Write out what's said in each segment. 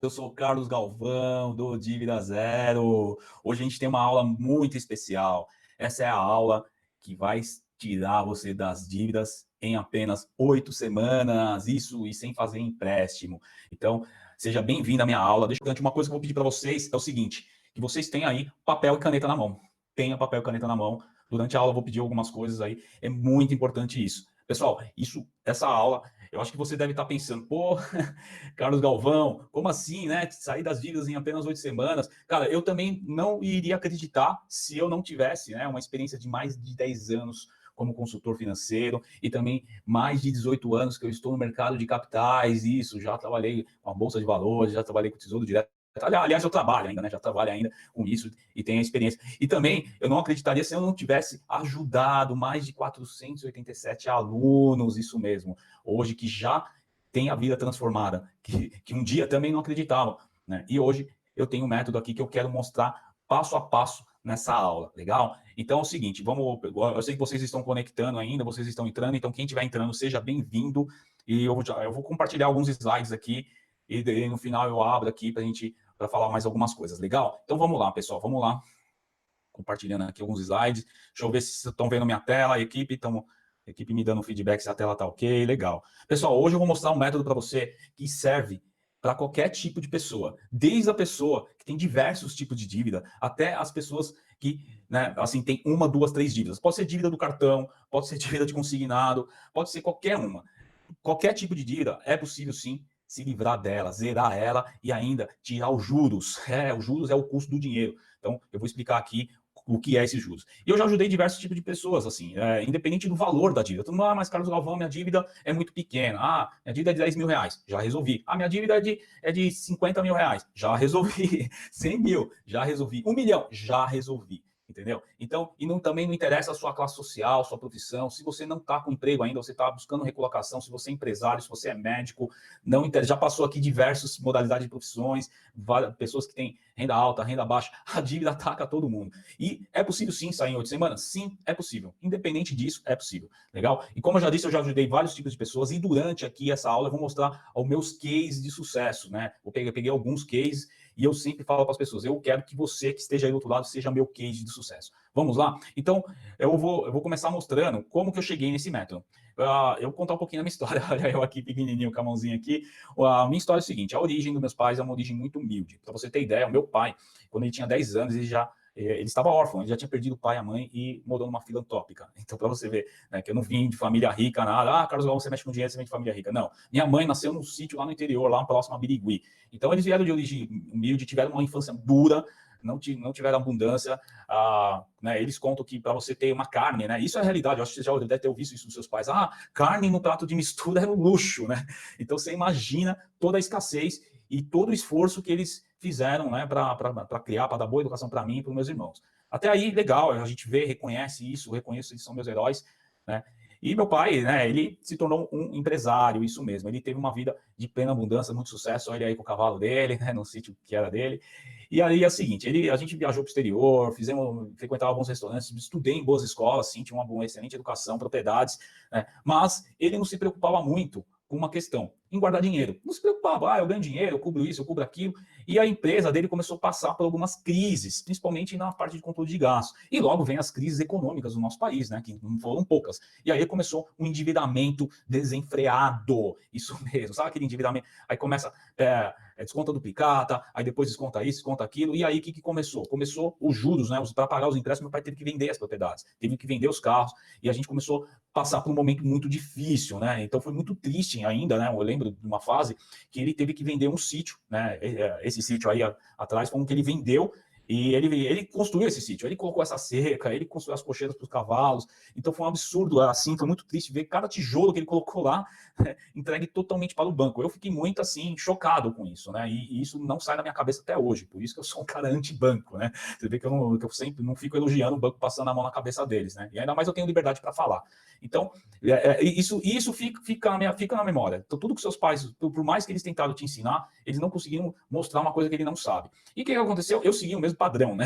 Eu sou o Carlos Galvão, do Dívida Zero. Hoje a gente tem uma aula muito especial. Essa é a aula que vai tirar você das dívidas em apenas 8 semanas, isso e sem fazer empréstimo. Então, seja bem-vindo à minha aula. Deixa eu uma coisa que eu vou pedir para vocês é o seguinte, que vocês tenham aí papel e caneta na mão. Tenha papel e caneta na mão. Durante a aula eu vou pedir algumas coisas aí. É muito importante isso. Pessoal, essa aula, eu acho que você deve estar pensando, pô, Carlos Galvão, como assim, né? Sair das dívidas em apenas 8 semanas. Cara, eu também não iria acreditar se eu não tivesse, né, uma experiência de mais de 10 anos como consultor financeiro e também mais de 18 anos que eu estou no mercado de capitais. Isso, já trabalhei com a Bolsa de Valores, já trabalhei com o Tesouro Direto. Aliás, eu trabalho ainda, né? Já trabalho ainda com isso e tenho a experiência. E também eu não acreditaria se eu não tivesse ajudado mais de 487 alunos, isso mesmo, hoje que já tem a vida transformada, que um dia também não acreditavam, né? E hoje eu tenho um método aqui que eu quero mostrar passo a passo nessa aula, legal? Então é o seguinte, vamos, eu sei que vocês estão conectando ainda, vocês estão entrando, então quem estiver entrando, seja bem-vindo, e eu vou compartilhar alguns slides aqui, e no final eu abro aqui para falar mais algumas coisas, legal? Então vamos lá, pessoal, vamos lá, compartilhando aqui alguns slides, deixa eu ver se vocês estão vendo minha tela, a equipe me dando feedback se a tela está ok, legal. Pessoal, hoje eu vou mostrar um método para você que serve para qualquer tipo de pessoa, desde a pessoa que tem diversos tipos de dívida, até as pessoas que, né, assim, tem uma, duas, três dívidas. Pode ser dívida do cartão, pode ser dívida de consignado, pode ser qualquer uma. Qualquer tipo de dívida é possível, sim, se livrar dela, zerar ela e ainda tirar os juros. Os juros é o custo do dinheiro. Então, eu vou explicar aqui o que é esses juros. E eu já ajudei diversos tipos de pessoas, assim, independente do valor da dívida. Todo mundo, mas Carlos Galvão, minha dívida é muito pequena. Minha dívida é de 10 mil reais, já resolvi. Minha dívida é de 50 mil reais, já resolvi. 100 mil, já resolvi. 1 milhão, já resolvi. Entendeu? Então, também não interessa a sua classe social, sua profissão, se você não está com emprego ainda, você está buscando recolocação, se você é empresário, se você é médico, não interessa, já passou aqui diversas modalidades de profissões, pessoas que têm renda alta, renda baixa, a dívida ataca todo mundo. E é possível sim sair em 8 semanas? Sim, é possível. Independente disso, é possível. Legal? E como eu já disse, eu já ajudei vários tipos de pessoas e durante aqui essa aula eu vou mostrar os meus cases de sucesso, né? Eu peguei alguns cases e eu sempre falo para as pessoas, eu quero que você que esteja aí do outro lado seja meu case de sucesso. Vamos lá? Então, eu vou começar mostrando como que eu cheguei nesse método. Eu vou contar um pouquinho da minha história. Olha eu aqui pequenininho com a mãozinha aqui. A minha história é o seguinte, a origem dos meus pais é uma origem muito humilde. Para você ter ideia, o meu pai, quando ele tinha 10 anos, ele estava órfão, ele já tinha perdido o pai e a mãe e morou numa filantrópica. Então, para você ver, né, que eu não vim de família rica, nada. Carlos Galvão, você mexe com dinheiro, você vem de família rica. Não. Minha mãe nasceu num sítio lá no interior, lá próximo a Birigui. Então, eles vieram de origem humilde, tiveram uma infância dura, não tiveram abundância. Né, eles contam que para você ter uma carne, né, isso é a realidade, eu acho que você já deve ter ouvido isso dos seus pais. Carne no prato de mistura era um luxo, né? Então, você imagina toda a escassez e todo o esforço que eles fizeram, né, para criar, para dar boa educação para mim e para os meus irmãos. Até aí, legal, a gente vê, reconhece isso, reconheço eles são meus heróis, né? E meu pai, né, ele se tornou um empresário, isso mesmo. Ele teve uma vida de plena abundância, muito sucesso. Olha aí com o cavalo dele, né, no sítio que era dele. E aí é o seguinte, a gente viajou para o exterior, frequentava alguns restaurantes, estudei em boas escolas, sim, tinha uma excelente educação, propriedades, né, mas ele não se preocupava muito com uma questão, em guardar dinheiro. Não se preocupava, eu ganho dinheiro, eu cubro isso, eu cubro aquilo. E a empresa dele começou a passar por algumas crises, principalmente na parte de controle de gastos. E logo vem as crises econômicas do nosso país, né, que não foram poucas. E aí começou um endividamento desenfreado. Isso mesmo, sabe aquele endividamento? Aí começa, desconta duplicata, aí depois desconta isso, desconta aquilo. E aí o que começou? Começou os juros, né? Para pagar os empréstimos, meu pai teve que vender as propriedades, teve que vender os carros. E a gente começou passar por um momento muito difícil, né? Então foi muito triste ainda, né? Eu lembro de uma fase que ele teve que vender um sítio, né? Esse sítio aí atrás foi um que ele vendeu e ele construiu esse sítio, ele colocou essa cerca, ele construiu as cocheiras para os cavalos. Então foi um absurdo, assim, foi muito triste ver cada tijolo que ele colocou lá entregue totalmente para o banco. Eu fiquei muito, assim, chocado com isso, né? E isso não sai da minha cabeça até hoje. Por isso que eu sou um cara anti-banco, né? Você vê que eu sempre não fico elogiando o banco passando a mão na cabeça deles, né? E ainda mais eu tenho liberdade para falar. Então, isso fica na memória. Então, tudo que seus pais, por mais que eles tentaram te ensinar, eles não conseguiram mostrar uma coisa que ele não sabe. E o que aconteceu? Eu segui o mesmo padrão, né?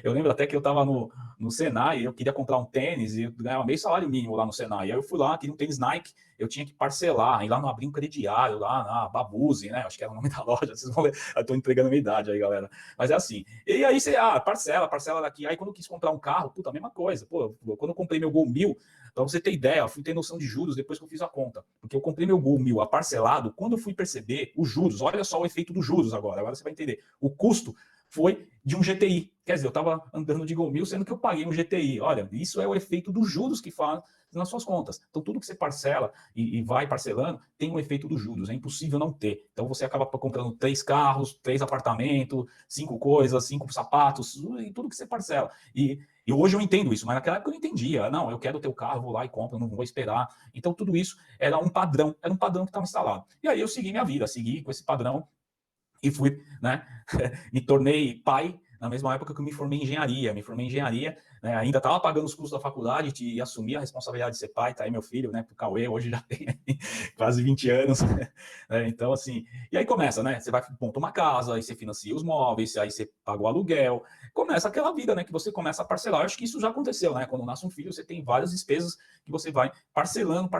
Eu lembro até que eu estava no Senai, eu queria comprar um tênis e eu ganhava meio salário mínimo lá no Senai. Aí eu fui lá, queria um tênis Nike, eu tinha que parcelar, ir lá no Abrir um Crediário, lá na Babuse, né? Acho que era o nome da loja, vocês vão ver, eu tô entregando a minha idade aí, galera. Mas é assim. E aí você, parcela daqui. Aí quando eu quis comprar um carro, puta, a mesma coisa. Pô, quando eu comprei meu Gol 1000, pra você ter ideia, eu fui ter noção de juros depois que eu fiz a conta. Porque eu comprei meu Gol 1000 a parcelado, quando eu fui perceber os juros, olha só o efeito dos juros agora você vai entender. O custo foi de um GTI. Quer dizer, eu estava andando de Gol 1000, sendo que eu paguei um GTI. Olha, isso é o efeito dos juros que faz nas suas contas. Então, tudo que você parcela e vai parcelando tem um efeito dos juros. É impossível não ter. Então, você acaba comprando 3 carros, 3 apartamentos, 5 coisas, 5 sapatos, e tudo que você parcela. E hoje eu entendo isso, mas naquela época eu não entendia. Não, eu quero ter o carro, vou lá e compro, não vou esperar. Então, tudo isso era um padrão que estava instalado. E aí eu segui minha vida, segui com esse padrão e fui, né, me tornei pai na mesma época que eu me formei em engenharia, né, ainda estava pagando os custos da faculdade e assumi a responsabilidade de ser pai, tá aí meu filho, né, pro Cauê, hoje já tem quase 20 anos, né, então assim, e aí começa, né, você vai, monta uma casa, aí você financia os móveis, aí você paga o aluguel, começa aquela vida, né, que você começa a parcelar, eu acho que isso já aconteceu, né, quando nasce um filho, você tem várias despesas que você vai parcelando,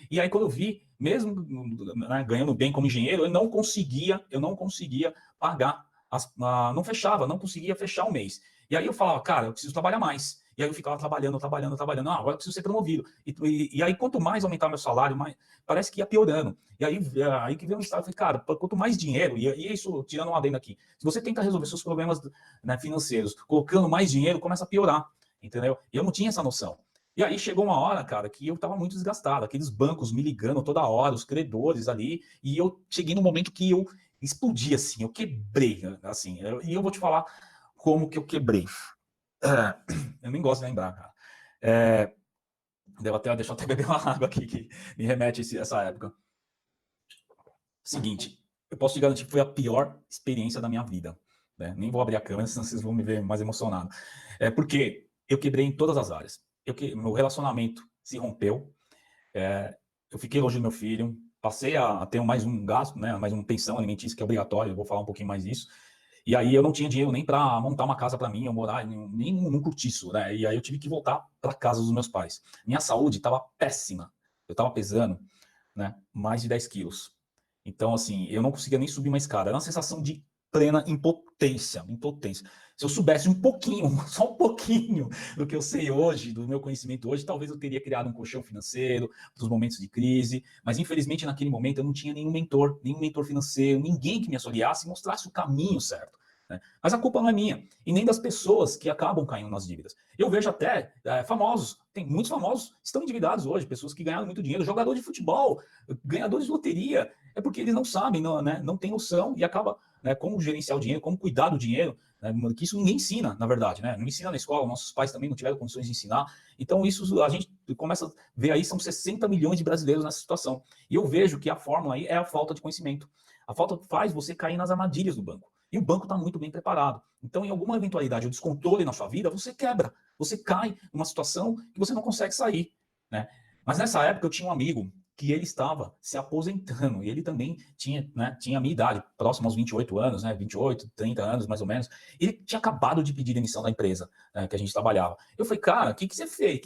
e aí quando eu vi, mesmo, né, ganhando bem como engenheiro, eu não conseguia pagar, não conseguia fechar o mês. E aí eu falava, cara, eu preciso trabalhar mais. E aí eu ficava trabalhando, agora eu preciso ser promovido. E aí quanto mais aumentar meu salário, mais, parece que ia piorando. E aí que veio um estado, eu falei, cara, quanto mais dinheiro, e isso tirando um adendo aqui, se você tenta resolver seus problemas, né, financeiros, colocando mais dinheiro, começa a piorar, entendeu? E eu não tinha essa noção. E aí chegou uma hora, cara, que eu estava muito desgastado, aqueles bancos me ligando toda hora, os credores ali, e eu cheguei no momento que eu explodi, assim, eu quebrei, assim, e eu vou te falar como que eu quebrei. Eu nem gosto de lembrar, cara. Deixa eu até beber uma água aqui que me remete a essa época. Seguinte, eu posso te garantir que foi a pior experiência da minha vida, né? Nem vou abrir a câmera, senão vocês vão me ver mais emocionado. Porque eu quebrei em todas as áreas. Meu relacionamento se rompeu, eu fiquei longe do meu filho, passei a ter mais um gasto, né, mais uma pensão alimentícia que é obrigatório, eu vou falar um pouquinho mais disso. E aí eu não tinha dinheiro nem para montar uma casa para mim, eu morar nem num cortiço, né? E aí eu tive que voltar para casa dos meus pais. Minha saúde estava péssima. Eu estava pesando, né, mais de 10 quilos. Então, assim, eu não conseguia nem subir uma escada. Era uma sensação de plena impotência. Se eu soubesse um pouquinho, só um pouquinho do que eu sei hoje, do meu conhecimento hoje, talvez eu teria criado um colchão financeiro para os momentos de crise. Mas, infelizmente, naquele momento eu não tinha nenhum mentor financeiro, ninguém que me auxiliasse e mostrasse o caminho certo, né? Mas a culpa não é minha e nem das pessoas que acabam caindo nas dívidas. Eu vejo até famosos, tem muitos famosos que estão endividados hoje, pessoas que ganharam muito dinheiro, jogador de futebol, ganhadores de loteria, é porque eles não sabem, não têm noção e acaba, né, como gerenciar o dinheiro, como cuidar do dinheiro, né, que isso ninguém ensina, na verdade, né? Não ensina na escola, nossos pais também não tiveram condições de ensinar. Então isso a gente começa a ver aí, são 60 milhões de brasileiros nessa situação. E eu vejo que a fórmula aí é a falta de conhecimento. A falta faz você cair nas armadilhas do banco. E o banco está muito bem preparado. Então, em alguma eventualidade ou descontrole na sua vida, você quebra. Você cai numa situação que você não consegue sair, né? Mas nessa época eu tinha um amigo que ele estava se aposentando e ele também tinha, né, tinha a minha idade, próximo aos 28 anos, né, 28, 30 anos mais ou menos. Ele tinha acabado de pedir demissão da empresa, né, que a gente trabalhava. Eu falei, cara, o que você fez?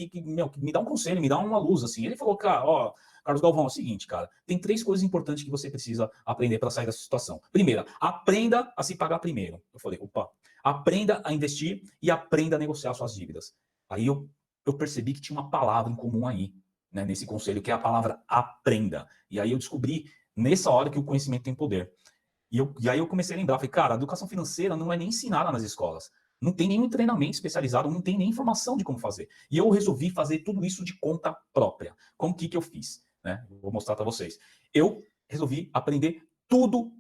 Me dá um conselho, me dá uma luz assim. Ele falou, cara, ó, Carlos Galvão, é o seguinte, cara, tem 3 coisas importantes que você precisa aprender para sair dessa situação. Primeira, aprenda a se pagar primeiro. Eu falei, opa, aprenda a investir e aprenda a negociar suas dívidas. Aí eu percebi que tinha uma palavra em comum aí, né, nesse conselho, que é a palavra aprenda. E aí eu descobri, nessa hora, que o conhecimento tem poder. E aí eu comecei a lembrar, falei, cara, a educação financeira não é nem ensinada nas escolas. Não tem nenhum treinamento especializado, não tem nem informação de como fazer. E eu resolvi fazer tudo isso de conta própria. Como que eu fiz? Né? Vou mostrar para vocês. Eu resolvi aprender tudo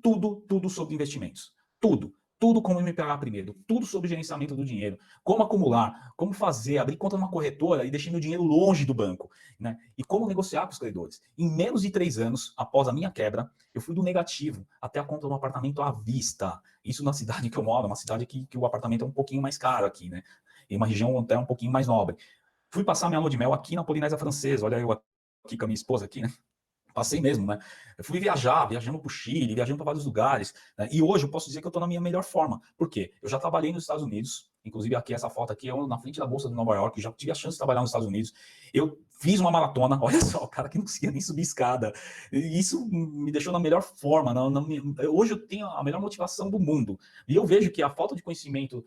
sobre investimentos. Tudo como me pagar primeiro, tudo sobre gerenciamento do dinheiro, como acumular, como fazer, abrir conta numa corretora e deixar meu dinheiro longe do banco, né? E como negociar com os credores. Em menos de 3 anos, após a minha quebra, eu fui do negativo até a compra de um apartamento à vista. Isso na cidade que eu moro, uma cidade que o apartamento é um pouquinho mais caro aqui, né? Em uma região até um pouquinho mais nobre. Fui passar minha lua de mel aqui na Polinésia Francesa, olha eu aqui com a minha esposa aqui, né? passei mesmo, né? Eu fui viajando para o Chile, viajando para vários lugares, né? E hoje eu posso dizer que eu estou na minha melhor forma. Por quê? Eu já trabalhei nos Estados Unidos, inclusive aqui essa foto aqui, eu na frente da Bolsa de Nova York, já tive a chance de trabalhar nos Estados Unidos. Eu fiz uma maratona, olha só, o cara que não conseguia nem subir escada. E isso me deixou na melhor forma. Hoje eu tenho a melhor motivação do mundo. E eu vejo que a falta de conhecimento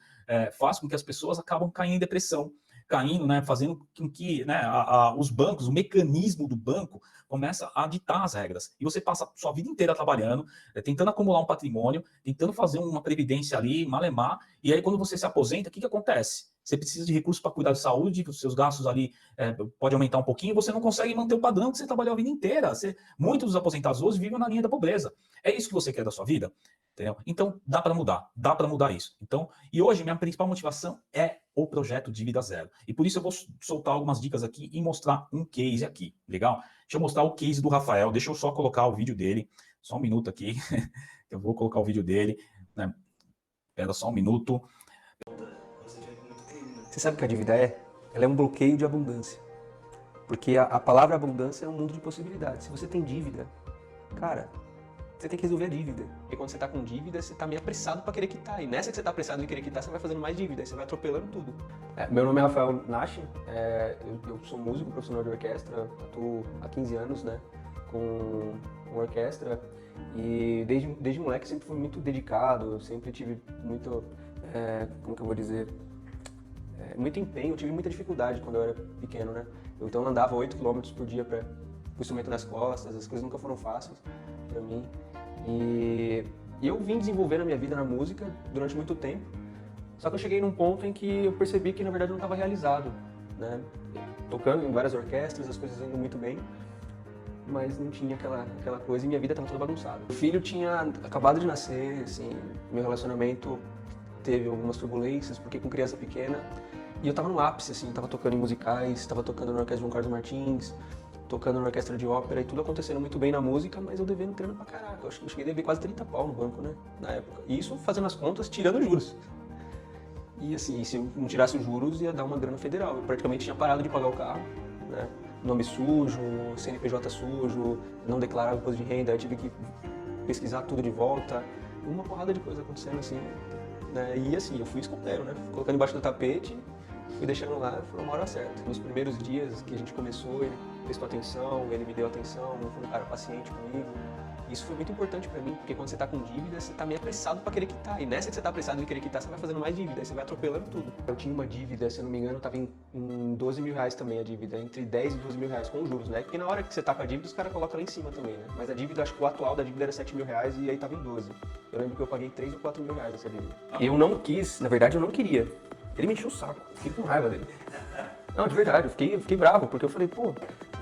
faz com que as pessoas acabam caindo em depressão, caindo, né, fazendo com que, né, os bancos, o mecanismo do banco começa a ditar as regras. E você passa a sua vida inteira trabalhando, tentando acumular um patrimônio, tentando fazer uma previdência ali, malemar, e aí quando você se aposenta, o que acontece? Você precisa de recursos para cuidar de saúde, os seus gastos ali pode aumentar um pouquinho, e você não consegue manter o padrão que você trabalhou a vida inteira. Muitos dos aposentados hoje vivem na linha da pobreza. É isso que você quer da sua vida? Entendeu? Então, dá para mudar isso. Então, e hoje, minha principal motivação é o projeto Dívida Zero. E por isso eu vou soltar algumas dicas aqui e mostrar um case aqui, legal? Deixa eu mostrar o case do Rafael, deixa eu só colocar o vídeo dele, só um minuto aqui, eu vou colocar o vídeo dele, né? Espera só um minuto. Você sabe o que a dívida é? Ela é um bloqueio de abundância. Porque a palavra abundância é um mundo de possibilidades. Se você tem dívida, cara, você tem que resolver a dívida. Porque quando você está com dívida, você está meio apressado para querer quitar. E nessa que você está apressado em querer quitar, você vai fazendo mais dívida. Aí você vai atropelando tudo. Meu nome é Rafael Nash. Eu sou músico, profissional de orquestra. Atuo há 15 anos, né, com orquestra. E desde moleque sempre fui muito dedicado. Sempre tive muito, como que eu vou dizer, muito empenho. Eu tive muita dificuldade quando eu era pequeno, né. Então eu andava 8 km por dia com o instrumento nas costas. As coisas nunca foram fáceis para mim. E eu vim desenvolvendo a minha vida na música durante muito tempo, só que eu cheguei num ponto em que eu percebi que na verdade eu não estava realizado, né? Tocando em várias orquestras, as coisas indo muito bem, mas não tinha aquela coisa e minha vida estava toda bagunçada. O filho tinha acabado de nascer, assim, meu relacionamento teve algumas turbulências, porque com criança pequena, e eu estava no ápice, assim, estava tocando em musicais, estava tocando na orquestra de João Carlos Martins, tocando na orquestra de ópera e tudo acontecendo muito bem na música, mas eu devendo grana pra caraca. Eu cheguei a dever quase 30 pau no banco, né, na época. E isso fazendo as contas, tirando juros. E assim, se eu não tirasse os juros, ia dar uma grana federal. Eu praticamente tinha parado de pagar o carro, né, nome sujo, CNPJ sujo, não declarava imposto de renda, eu tive que pesquisar tudo de volta. Uma porrada de coisa acontecendo assim, né, e assim, eu fui escondendo, né, colocando embaixo do tapete, fui deixando lá, foi uma hora certa. Nos primeiros dias que a gente começou, ele prestou atenção, ele me deu atenção, foi um cara paciente comigo. Isso foi muito importante pra mim, porque quando você tá com dívida, você tá meio apressado pra querer quitar. E nessa que você tá apressado em querer quitar, você vai fazendo mais dívida, aí você vai atropelando tudo. Eu tinha uma dívida, se eu não me engano, tava em 12 mil reais também a dívida, entre 10 e 12 mil reais com os juros, né? Porque na hora que você tá com a dívida, os caras colocam lá em cima também, né? Mas a dívida, acho que o atual da dívida era 7 mil reais e aí tava em 12. Eu lembro que eu paguei 3 ou 4 mil reais dessa dívida. Eu não quis, na verdade eu não queria. Ele me encheu o saco, fiquei com raiva dele. Não, de verdade, eu fiquei bravo, porque eu falei, pô,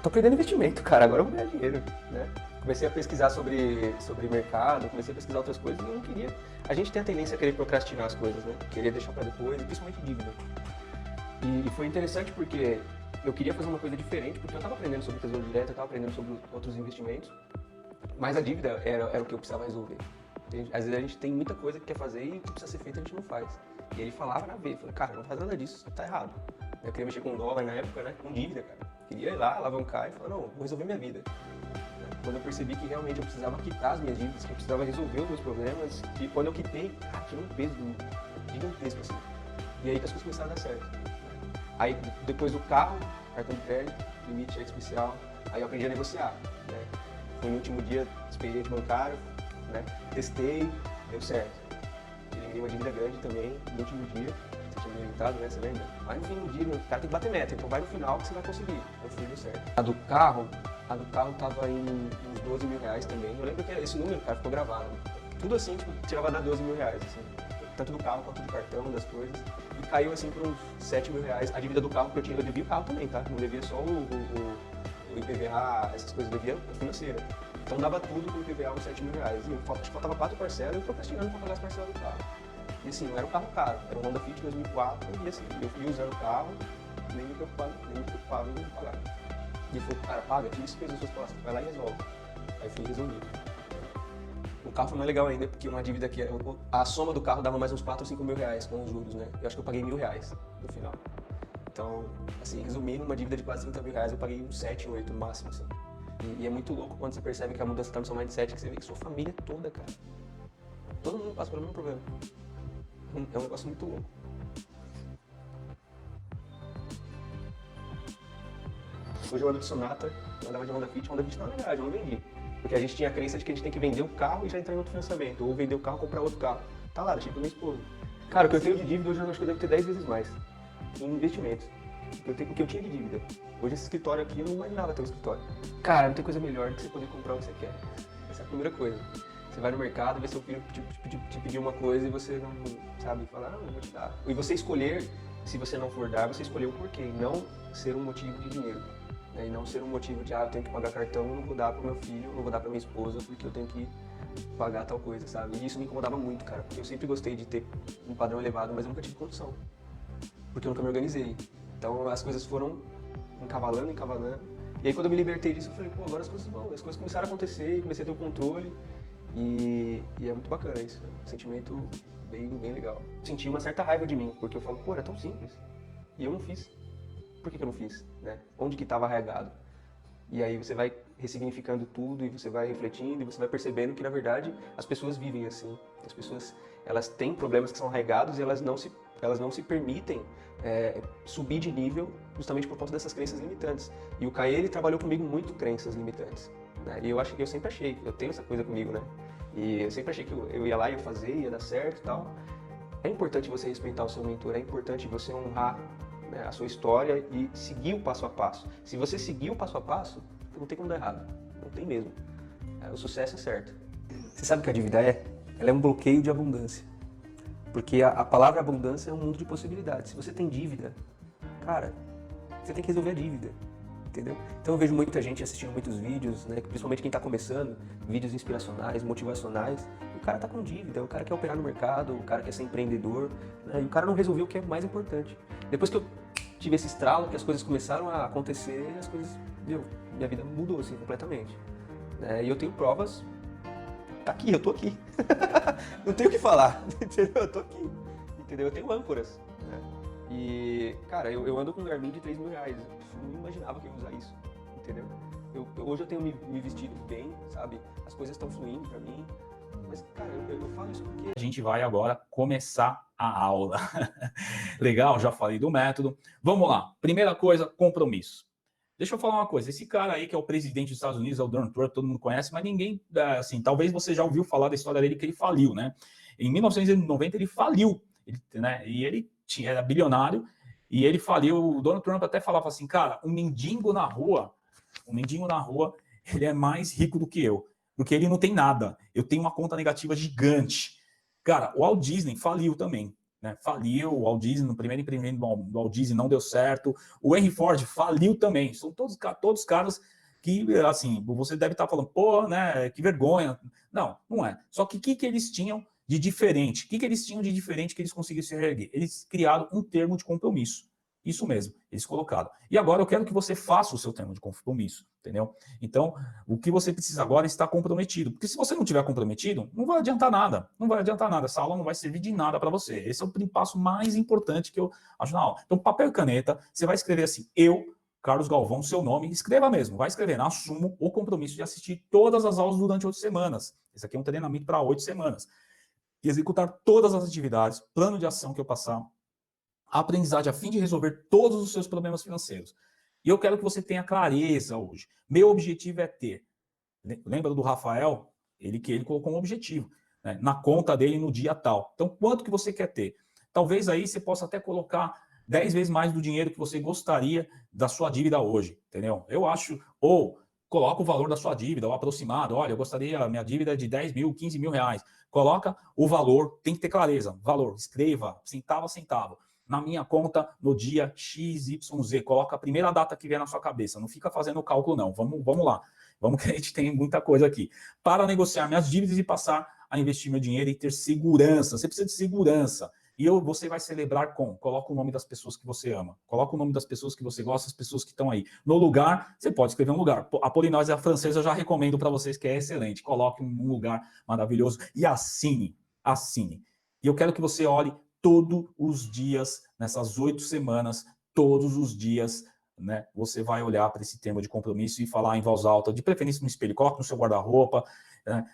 tô perdendo investimento, cara, agora eu vou ganhar dinheiro, né? Comecei a pesquisar sobre mercado, comecei a pesquisar outras coisas e eu não queria. A gente tem a tendência a querer procrastinar as coisas, né? Querer deixar pra depois, principalmente dívida. E foi interessante porque eu queria fazer uma coisa diferente, porque eu tava aprendendo sobre tesouro direto, eu tava aprendendo sobre outros investimentos, mas a dívida era o que eu precisava resolver. Às vezes a gente tem muita coisa que quer fazer e o que precisa ser feito a gente não faz. E ele falava na veia, falei, cara, não faz nada disso, tá errado. Eu queria mexer com dólar na época, né, com dívida, cara. Queria ir lá, alavancar e falar, não, vou resolver minha vida. Quando eu percebi que realmente eu precisava quitar as minhas dívidas, que eu precisava resolver os meus problemas, e quando eu quitei, cara, tirou um peso gigantesco, assim. E aí que as coisas começaram a dar certo. Aí, depois do carro, cartão de crédito, limite cheque especial, aí eu aprendi a negociar, né. Fui no último dia, expediente bancário, né, testei, deu certo. Eliminei uma dívida grande também, no último dia. Você tinha me orientado, né? Você lembra? Vai no fim do dia, o cara tem que bater meta, então vai no final que você vai conseguir. Eu fui, deu certo. A do carro tava em uns 12 mil reais também. Eu lembro que esse número, cara, ficou gravado. Tudo assim, tipo, chegava a dar 12 mil reais, assim. Tanto do carro quanto do cartão, das coisas. E caiu assim para uns 7 mil reais. A dívida do carro que eu tinha, eu devia o carro também, tá? Não devia só o IPVA, essas coisas, eu devia a financeira. Então dava tudo com o IPVA uns 7 mil reais. E acho que faltava 4 parcelas e eu procrastinando para pagar as parcelas do carro. E assim, não era um carro caro, era um Honda Fit 2004 e assim, eu fui usando o carro, nem me preocupava em pagar. E ele falou, cara, paga, tira esse peso das suas costas, vai lá e resolve. Aí fui resolver. O carro foi mais legal ainda, porque uma dívida que a soma do carro dava mais uns 4 ou 5 mil reais com os juros, né? Eu acho que eu paguei R$1.000 no final. Então, assim, resumindo, uma dívida de quase 30 mil reais, eu paguei uns 7, 8 no máximo, assim. E é muito louco quando você percebe que a mudança tá no seu mindset, que você vê que sua família toda, cara. Todo mundo passa pelo mesmo problema. É um negócio muito louco. Hoje eu ando de Sonata, eu andava de Honda Fit na verdade, eu não vendi. Porque a gente tinha a crença de que a gente tem que vender o carro e já entrar em outro financiamento. Ou vender o carro e comprar outro carro. Tá lá, deixei pra minha esposa. Cara, o que eu tenho de dívida hoje eu acho que eu devo ter 10 vezes mais. Em investimentos. O que eu tinha de dívida. Hoje esse escritório aqui, eu não imaginava ter um escritório. Cara, não tem coisa melhor do que você poder comprar o que você quer. Essa é a primeira coisa. Você vai no mercado, vê seu filho te pedir uma coisa e você não sabe falar, não vou te dar. E você escolher, se você não for dar, você escolher o porquê. E não ser um motivo de dinheiro. Né? E não ser um motivo de, eu tenho que pagar cartão, eu não vou dar pro meu filho, eu não vou dar pra minha esposa, porque eu tenho que pagar tal coisa, sabe? E isso me incomodava muito, cara. Porque eu sempre gostei de ter um padrão elevado, mas eu nunca tive condição. Porque eu nunca me organizei. Então as coisas foram encavalando. E aí quando eu me libertei disso, eu falei, pô, agora as coisas vão. As coisas começaram a acontecer, comecei a ter o controle. E é muito bacana isso. É um sentimento bem legal. Senti uma certa raiva de mim, porque eu falo, pô, era tão simples. E eu não fiz. Por que eu não fiz? Né? Onde que estava arraigado? E aí você vai ressignificando tudo e você vai refletindo e você vai percebendo que, na verdade, as pessoas vivem assim. As pessoas, elas têm problemas que são arraigados e elas não se permitem subir de nível justamente por conta dessas crenças limitantes. E o Caê, ele trabalhou comigo muito crenças limitantes. Né? E eu sempre achei, eu tenho essa coisa comigo, né? E eu sempre achei que eu ia lá, ia fazer, ia dar certo e tal. É importante você respeitar o seu mentor, é importante você honrar, né, a sua história e seguir o passo a passo. Se você seguir o passo a passo, não tem como dar errado. Não tem mesmo. O sucesso é certo. Você sabe o que a dívida é? Ela é um bloqueio de abundância. Porque a palavra abundância é um mundo de possibilidades. Se você tem dívida, cara, você tem que resolver a dívida. Entendeu? Então eu vejo muita gente assistindo muitos vídeos, né, principalmente quem está começando, vídeos inspiracionais, motivacionais. O cara tá com dívida, o cara quer operar no mercado, o cara quer ser empreendedor, né, e o cara não resolveu o que é mais importante. Depois que eu tive esse estralo, que as coisas começaram a acontecer, as coisas, minha vida mudou assim completamente. E eu tenho provas, tá aqui, eu tô aqui. Não tenho o que falar, entendeu? Eu tô aqui, entendeu? Eu tenho âncoras, né? E, cara, eu ando com um Garmin de 3 mil reais. Eu não imaginava que eu ia usar isso, entendeu? Hoje eu tenho me vestido bem, sabe? As coisas estão fluindo pra mim. Mas, cara, eu falo isso porque... A gente vai agora começar a aula. Legal, já falei do método. Vamos lá. Primeira coisa, compromisso. Deixa eu falar uma coisa. Esse cara aí que é o presidente dos Estados Unidos, é o Donald Trump, todo mundo conhece, mas ninguém, assim, talvez você já ouviu falar da história dele que ele faliu, né? Em 1990 ele faliu, né? E ele era bilionário e ele faliu. O Donald Trump até falava assim, cara, um mendigo na rua, ele é mais rico do que eu, porque ele não tem nada. Eu tenho uma conta negativa gigante. Cara, o Walt Disney faliu também. Né, faliu, o Walt Disney, no primeiro empreendimento do Walt Disney não deu certo, o Henry Ford faliu também, são todos caras que, assim, você deve estar falando, pô, né, que vergonha. Não, não é. Só que o que eles tinham de diferente? O que eles tinham de diferente que eles conseguiram se reerguer? Eles criaram um termo de compromisso. Isso mesmo, eles colocaram. E agora eu quero que você faça o seu termo de compromisso, entendeu? Então, o que você precisa agora é estar comprometido. Porque se você não estiver comprometido, não vai adiantar nada. Não vai adiantar nada. Essa aula não vai servir de nada para você. Esse é o passo mais importante que eu acho na aula. Então, papel e caneta, você vai escrever assim, eu, Carlos Galvão, seu nome, escreva mesmo. Vai escrevendo, assumo o compromisso de assistir todas as aulas durante 8 semanas. Esse aqui é um treinamento para 8 semanas. E executar todas as atividades, plano de ação que eu passar, a aprendizagem a fim de resolver todos os seus problemas financeiros. E eu quero que você tenha clareza hoje. Meu objetivo é ter. Lembra do Rafael? Ele colocou um objetivo, né, na conta dele no dia tal. Então, quanto que você quer ter? Talvez aí você possa até colocar 10 vezes mais do dinheiro que você gostaria da sua dívida hoje, entendeu? Eu acho, ou coloca o valor da sua dívida, ou aproximado, olha, eu gostaria, minha dívida é de 10 mil, 15 mil reais. Coloca o valor, tem que ter clareza, valor, escreva, centavo a centavo. Na minha conta, no dia XYZ, coloca a primeira data que vier na sua cabeça, não fica fazendo o cálculo não, vamos lá. Vamos que a gente tem muita coisa aqui. Para negociar minhas dívidas e passar a investir meu dinheiro e ter segurança. Você precisa de segurança. E você vai celebrar com, coloca o nome das pessoas que você ama, coloca o nome das pessoas que você gosta, as pessoas que estão aí. No lugar, você pode escrever um lugar. A Polinósia Francesa eu já recomendo para vocês, que é excelente. Coloque um lugar maravilhoso e assine. E eu quero que você olhe todos os dias, nessas 8 semanas, todos os dias, né, você vai olhar para esse termo de compromisso e falar em voz alta, de preferência no espelho, coloca no seu guarda-roupa, né,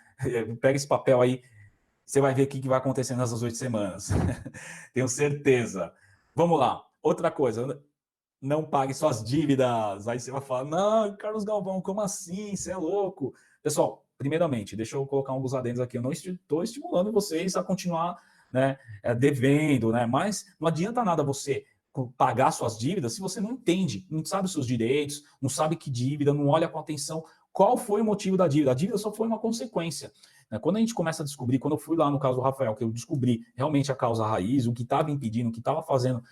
pega esse papel aí, você vai ver o que vai acontecer nessas 8 semanas. Tenho certeza. Vamos lá. Outra coisa, não pague suas dívidas. Aí você vai falar, não, Carlos Galvão, como assim? Você é louco. Pessoal, primeiramente, deixa eu colocar alguns adendos aqui. Eu não estou estimulando vocês a continuar, né, devendo, né? Mas não adianta nada você pagar suas dívidas se você não entende, não sabe os seus direitos, não sabe que dívida, não olha com atenção qual foi o motivo da dívida. A dívida só foi uma consequência. Quando a gente começa a descobrir, quando eu fui lá no caso do Rafael, que eu descobri realmente a causa raiz, o que estava impedindo, o que estava fazendo,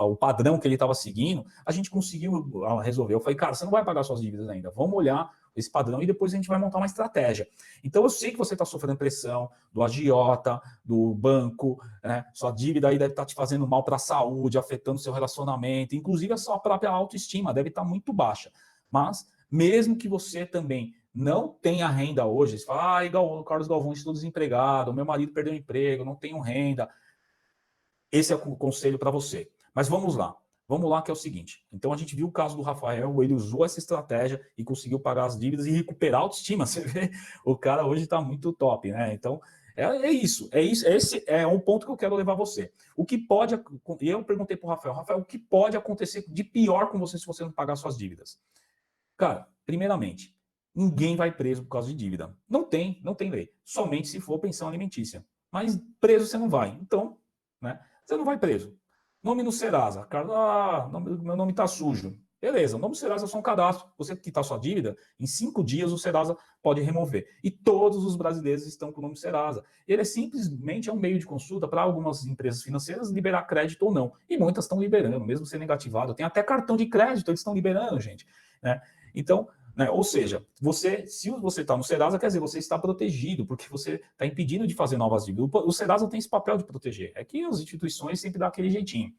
o padrão que ele estava seguindo, a gente conseguiu resolver. Eu falei, cara, você não vai pagar suas dívidas ainda, vamos olhar esse padrão e depois a gente vai montar uma estratégia. Então eu sei que você está sofrendo pressão do agiota, do banco, né? Sua dívida aí deve estar te fazendo mal para a saúde, afetando seu relacionamento, inclusive a sua própria autoestima deve estar muito baixa. Mas mesmo que você também não tenha renda hoje, você fala, o Carlos Galvão, estou desempregado, meu marido perdeu o emprego, não tenho renda. Esse é o conselho para você. Mas vamos lá. Vamos lá, que é o seguinte. Então, a gente viu o caso do Rafael, ele usou essa estratégia e conseguiu pagar as dívidas e recuperar a autoestima. Você vê, o cara hoje está muito top, né? Então, é isso. Esse é um ponto que eu quero levar você. O que pode... E eu perguntei para o Rafael, o que pode acontecer de pior com você se você não pagar suas dívidas? Cara, primeiramente, ninguém vai preso por causa de dívida. Não tem lei. Somente se for pensão alimentícia. Mas preso você não vai. Então, né? Você não vai preso. Nome no Serasa. Cara, meu nome está sujo. Beleza, o nome do Serasa é só um cadastro. Você quitar sua dívida, em 5 dias o Serasa pode remover. E todos os brasileiros estão com o nome Serasa. Ele é simplesmente um meio de consulta para algumas empresas financeiras liberar crédito ou não. E muitas estão liberando, mesmo sendo negativado. Tem até cartão de crédito, eles estão liberando, gente. Né? Então, né, ou seja, se você está no Serasa, quer dizer, você está protegido, porque você está impedindo de fazer novas dívidas. O Serasa tem esse papel de proteger. É que as instituições sempre dão aquele jeitinho.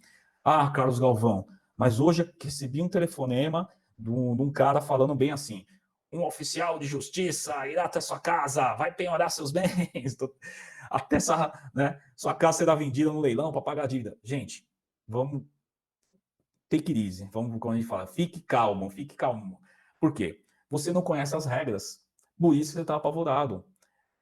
Ah, Carlos Galvão, mas hoje eu recebi um telefonema de um cara falando bem assim, um oficial de justiça irá até sua casa, vai penhorar seus bens, até sua casa será vendida no leilão para pagar a dívida. Gente, vamos take it easy, vamos, como a gente fala, fique calmo, fique calmo. Por quê? Você não conhece as regras, por isso você está apavorado.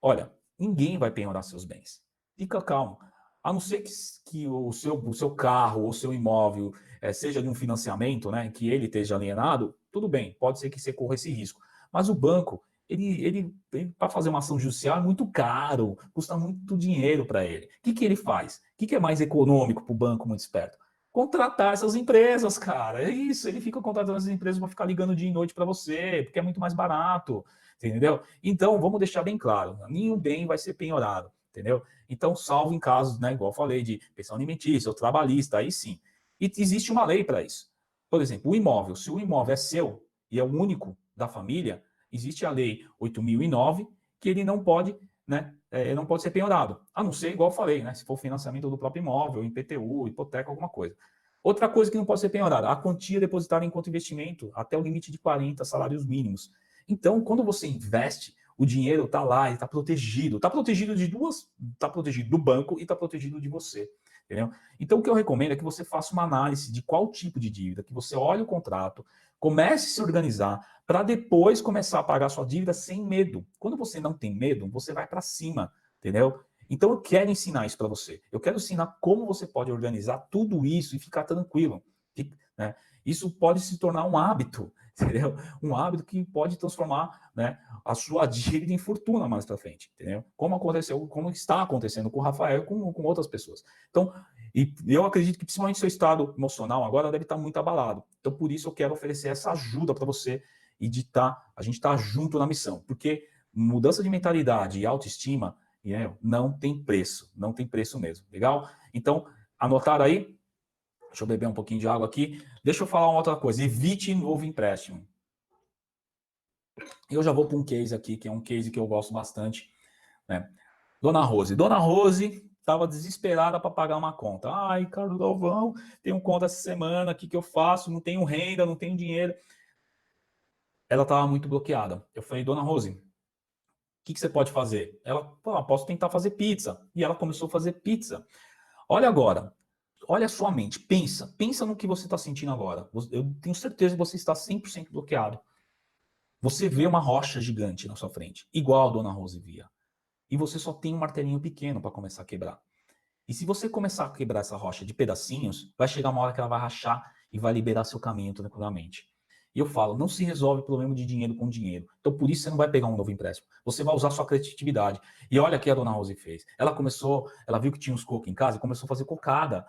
Olha, ninguém vai penhorar seus bens. Fica calmo. A não ser que o seu carro ou o seu imóvel seja de um financiamento, né, que ele esteja alienado, tudo bem, pode ser que você corra esse risco. Mas o banco, ele para fazer uma ação judicial é muito caro, custa muito dinheiro para ele. O que ele faz? O que é mais econômico para o banco muito esperto? Contratar essas empresas, cara. É isso, ele fica contratando essas empresas para ficar ligando dia e noite para você, porque é muito mais barato, entendeu? Então, vamos deixar bem claro, nenhum bem vai ser penhorado, entendeu? Então, salvo em casos, né, igual eu falei, de pensão alimentícia ou trabalhista, aí sim. E existe uma lei para isso. Por exemplo, o imóvel, se o imóvel é seu e é o único da família, existe a lei 8.009, que ele não pode, né, não pode ser penhorado, a não ser, igual eu falei, né, se for financiamento do próprio imóvel, IPTU, hipoteca, alguma coisa. Outra coisa que não pode ser penhorada, a quantia depositada em conta investimento, até o limite de 40 salários mínimos. Então, quando você investe, o dinheiro está lá, ele está protegido. Está protegido de duas, está protegido do banco e está protegido de você. Entendeu? Então, o que eu recomendo é que você faça uma análise de qual tipo de dívida, que você olhe o contrato, comece a se organizar para depois começar a pagar sua dívida sem medo. Quando você não tem medo, você vai para cima, entendeu? Então, eu quero ensinar isso para você. Eu quero ensinar como você pode organizar tudo isso e ficar tranquilo. Né? Isso pode se tornar um hábito, entendeu? Um hábito que pode transformar, né, a sua dívida em fortuna mais para frente, entendeu? Como aconteceu, como está acontecendo com o Rafael e com outras pessoas. Então, e eu acredito que principalmente seu estado emocional agora deve estar muito abalado. Então, por isso eu quero oferecer essa ajuda para você e a gente tá junto na missão, porque mudança de mentalidade e autoestima não tem preço mesmo, legal? Então, anotaram aí? Deixa eu beber um pouquinho de água aqui. Deixa eu falar uma outra coisa. Evite novo empréstimo. Eu já vou para um case aqui, que é um case que eu gosto bastante. Né? Dona Rose. Dona Rose estava desesperada para pagar uma conta. Ai, Carlos Galvão, tenho conta essa semana, o que eu faço? Não tenho renda, não tenho dinheiro. Ela estava muito bloqueada. Eu falei, Dona Rose, o que você pode fazer? Ela, posso tentar fazer pizza. E ela começou a fazer pizza. Olha agora, olha a sua mente, pensa no que você está sentindo agora. Eu tenho certeza que você está 100% bloqueado. Você vê uma rocha gigante na sua frente, igual a Dona Rose via. E você só tem um martelinho pequeno para começar a quebrar. E se você começar a quebrar essa rocha de pedacinhos, vai chegar uma hora que ela vai rachar e vai liberar seu caminho tranquilamente. E eu falo, não se resolve problema de dinheiro com dinheiro. Então, por isso, você não vai pegar um novo empréstimo. Você vai usar sua criatividade. E olha o que a Dona Rose fez. Ela viu que tinha uns cocos em casa e começou a fazer cocada.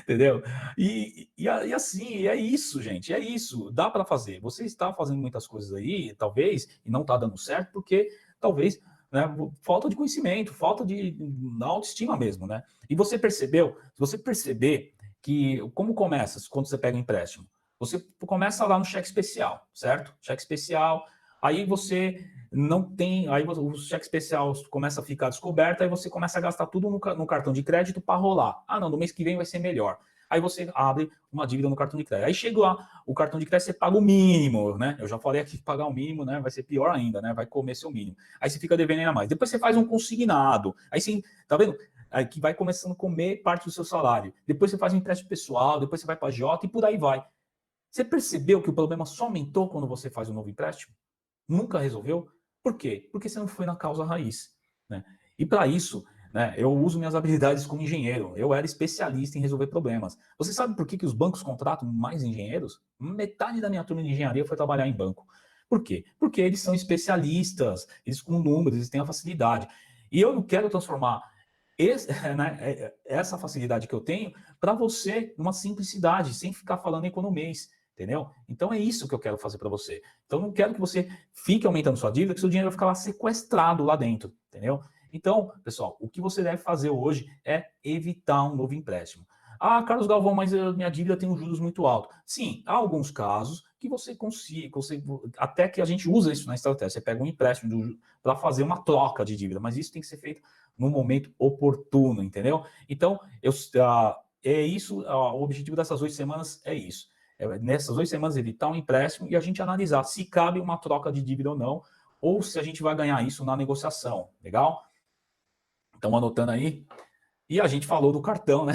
Entendeu? E assim, é isso, gente. É isso. Dá para fazer. Você está fazendo muitas coisas aí, talvez, e não está dando certo, porque talvez, né, falta de conhecimento, falta de autoestima mesmo, né? E você percebeu, se você perceber que, como começa quando você pega um empréstimo? Você começa lá no cheque especial, certo? Cheque especial, aí você não tem, aí o cheque especial começa a ficar descoberto, aí você começa a gastar tudo no cartão de crédito para rolar. Ah, não, no mês que vem vai ser melhor. Aí você abre uma dívida no cartão de crédito. Aí chega lá, o cartão de crédito você paga o mínimo, né? Eu já falei aqui que pagar o mínimo, né? Vai ser pior ainda, né? Vai comer seu mínimo. Aí você fica devendo ainda mais. Depois você faz um consignado. Aí sim, tá vendo? Aí que vai começando a comer parte do seu salário. Depois você faz um empréstimo pessoal, depois você vai para Jota e por aí vai. Você percebeu que o problema só aumentou quando você faz um novo empréstimo? Nunca resolveu? Por quê? Porque você não foi na causa raiz, né? E para isso, né, eu uso minhas habilidades como engenheiro. Eu era especialista em resolver problemas. Você sabe por que os bancos contratam mais engenheiros? Metade da minha turma de engenharia foi trabalhar em banco. Por quê? Porque eles são especialistas, eles com números, eles têm a facilidade. E eu não quero transformar essa facilidade que eu tenho para você numa simplicidade, sem ficar falando economês. Entendeu? Então é isso que eu quero fazer para você. Então não quero que você fique aumentando sua dívida, que seu dinheiro vai ficar lá sequestrado lá dentro, entendeu? Então, pessoal, o que você deve fazer hoje é evitar um novo empréstimo. Ah, Carlos Galvão, mas a minha dívida tem um juros muito alto. Sim, há alguns casos que você consiga, até que a gente usa isso na estratégia. Você pega um empréstimo para fazer uma troca de dívida, mas isso tem que ser feito no momento oportuno, entendeu? Então, é isso, o objetivo dessas 8 semanas é isso. Nessas 8 semanas evitar um empréstimo e a gente analisar se cabe uma troca de dívida ou não, ou se a gente vai ganhar isso na negociação, legal? Estão anotando aí? E a gente falou do cartão, né?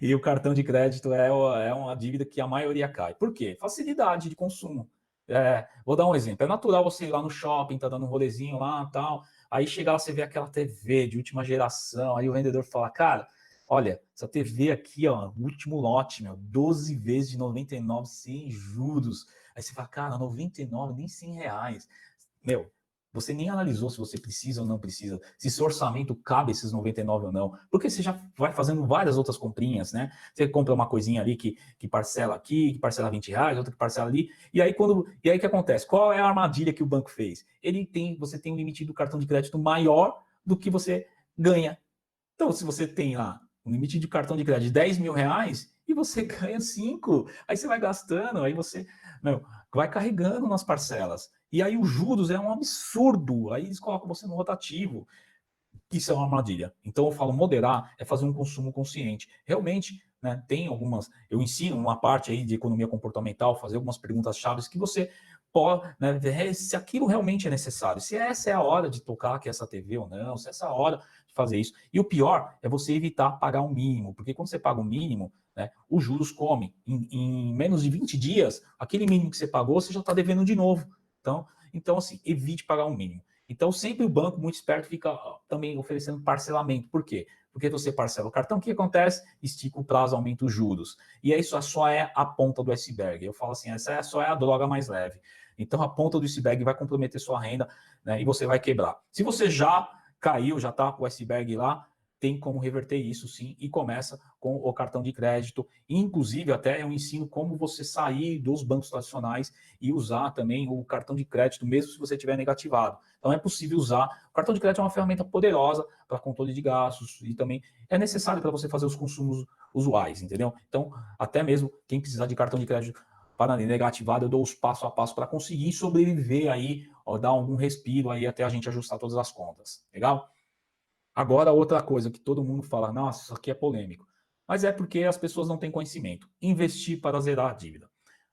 E o cartão de crédito é uma dívida que a maioria cai. Por quê? Facilidade de consumo. Vou dar um exemplo. É natural você ir lá no shopping, tá dando um rolezinho lá, tal. Aí chega lá, você vê aquela TV de última geração. Aí o vendedor fala, cara, olha, essa TV aqui, ó, último lote, meu, 12 vezes de 99 sem juros. Aí você fala, cara, 99, nem R$ 100. Meu, você nem analisou se você precisa ou não precisa, se seu orçamento cabe esses 99 ou não, porque você já vai fazendo várias outras comprinhas, né? Você compra uma coisinha ali que parcela aqui, que parcela R$ 20, outra que parcela ali, e aí o que acontece? Qual é a armadilha que o banco fez? Você tem um limite do cartão de crédito maior do que você ganha. Então, se você tem lá um limite de cartão de crédito de R$ 10.000 e você ganha 5, aí você vai gastando, aí você, meu, vai carregando nas parcelas. E aí os juros é um absurdo. Aí eles colocam você no rotativo. Isso é uma armadilha. Então eu falo, moderar é fazer um consumo consciente. Realmente, né, tem algumas. Eu ensino uma parte aí de economia comportamental, fazer algumas perguntas chaves que você pode, né, ver se aquilo realmente é necessário, se essa é a hora de tocar aqui essa TV ou não, se essa é a hora de fazer isso. E o pior é você evitar pagar o mínimo, porque quando você paga o mínimo, né, os juros comem. Em menos de 20 dias, aquele mínimo que você pagou, você já está devendo de novo. Então, assim, evite pagar o mínimo. Então, sempre o banco, muito esperto, fica também oferecendo parcelamento. Por quê? Porque você parcela o cartão, o que acontece? Estica o prazo, aumenta os juros. E isso só é a ponta do iceberg. Eu falo assim, essa só é a droga mais leve. Então, a ponta do iceberg vai comprometer sua renda, né, e você vai quebrar. Se você já caiu, já está com o iceberg lá, tem como reverter isso sim, e começa com o cartão de crédito. Inclusive, até eu ensino como você sair dos bancos tradicionais e usar também o cartão de crédito, mesmo se você tiver negativado. Então, é possível usar. O cartão de crédito é uma ferramenta poderosa para controle de gastos e também é necessário para você fazer os consumos usuais, entendeu? Então, até mesmo quem precisar de cartão de crédito para negativado, eu dou os passo a passo para conseguir sobreviver aí, ó, dar algum respiro aí até a gente ajustar todas as contas. Legal? Agora, outra coisa que todo mundo fala, nossa, isso aqui é polêmico. Mas é porque as pessoas não têm conhecimento. Investir para zerar a dívida.